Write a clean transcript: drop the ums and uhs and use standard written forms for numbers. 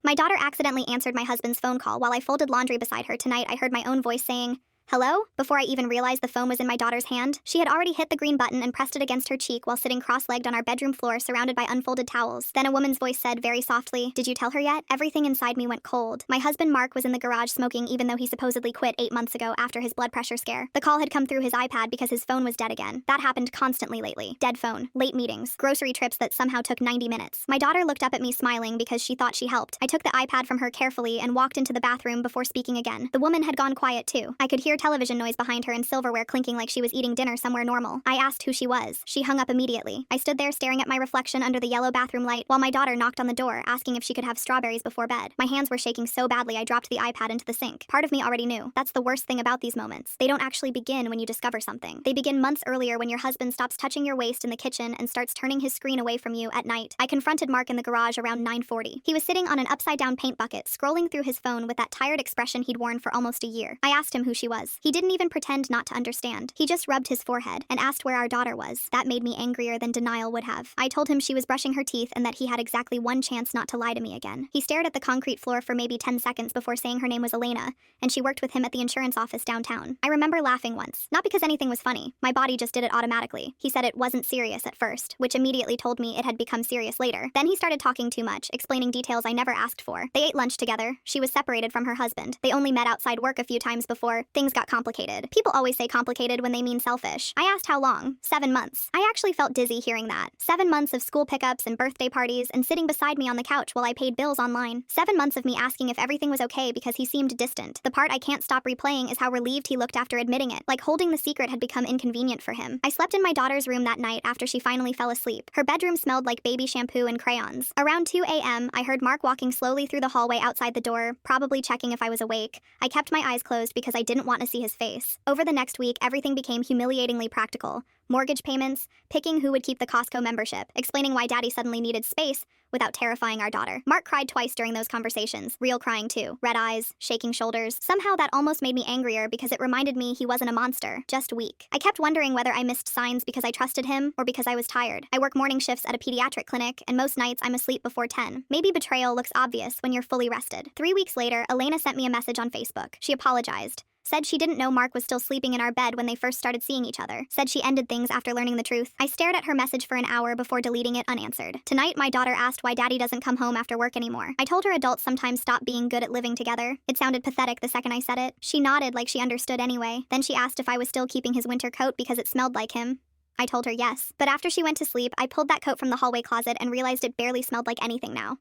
My daughter accidentally answered my husband's phone call while I folded laundry beside her. Tonight, I heard my own voice saying, "Hello?" Before I even realized the phone was in my daughter's hand. She had already hit the green button and pressed it against her cheek while sitting cross-legged on our bedroom floor surrounded by unfolded towels. Then a woman's voice said very softly, "Did you tell her yet?" Everything inside me went cold. My husband Mark was in the garage smoking even though he supposedly quit 8 months ago after his blood pressure scare. The call had come through his iPad because his phone was dead again. That happened constantly lately. Dead phone, late meetings, grocery trips that somehow took 90 minutes. My daughter looked up at me smiling because she thought she helped. I took the iPad from her carefully and walked into the bathroom before speaking again. The woman had gone quiet too. I could hear television noise behind her and silverware clinking like she was eating dinner somewhere normal. I asked who she was. She hung up immediately. I stood there staring at my reflection under the yellow bathroom light while my daughter knocked on the door asking if she could have strawberries before bed. My hands were shaking so badly I dropped the iPad into the sink. Part of me already knew. That's the worst thing about these moments. They don't actually begin when you discover something. They begin months earlier when your husband stops touching your waist in the kitchen and starts turning his screen away from you at night. I confronted Mark in the garage around 9:40. He was sitting on an upside-down paint bucket, scrolling through his phone with that tired expression he'd worn for almost a year. I asked him who she was. He didn't even pretend not to understand. He just rubbed his forehead and asked where our daughter was. That made me angrier than denial would have. I told him she was brushing her teeth and that he had exactly one chance not to lie to me again. He stared at the concrete floor for maybe 10 seconds before saying her name was Elena, and she worked with him at the insurance office downtown. I remember laughing once. Not because anything was funny. My body just did it automatically. He said it wasn't serious at first, which immediately told me it had become serious later. Then he started talking too much, explaining details I never asked for. They ate lunch together. She was separated from her husband. They only met outside work a few times before things got complicated. People always say complicated when they mean selfish. I asked how long. 7 months. I actually felt dizzy hearing that. 7 months of school pickups and birthday parties and sitting beside me on the couch while I paid bills online. 7 months of me asking if everything was okay because he seemed distant. The part I can't stop replaying is how relieved he looked after admitting it, like holding the secret had become inconvenient for him. I slept in my daughter's room that night after she finally fell asleep. Her bedroom smelled like baby shampoo and crayons. Around 2 a.m., I heard Mark walking slowly through the hallway outside the door, probably checking if I was awake. I kept my eyes closed because I didn't want to see his face. Over the next week, everything became humiliatingly practical. Mortgage payments, picking who would keep the Costco membership, explaining why daddy suddenly needed space without terrifying our daughter. Mark cried twice during those conversations, real crying too. Red eyes, shaking shoulders. Somehow that almost made me angrier because it reminded me he wasn't a monster, just weak. I kept wondering whether I missed signs because I trusted him or because I was tired. I work morning shifts at a pediatric clinic, and most nights I'm asleep before 10. Maybe betrayal looks obvious when you're fully rested. 3 weeks later, Elena sent me a message on Facebook. She apologized. Said she didn't know Mark was still sleeping in our bed when they first started seeing each other. Said she ended things after learning the truth. I stared at her message for an hour before deleting it unanswered. Tonight, my daughter asked why daddy doesn't come home after work anymore. I told her adults sometimes stop being good at living together. It sounded pathetic the second I said it. She nodded like she understood anyway. Then she asked if I was still keeping his winter coat because it smelled like him. I told her yes. But after she went to sleep, I pulled that coat from the hallway closet and realized it barely smelled like anything now.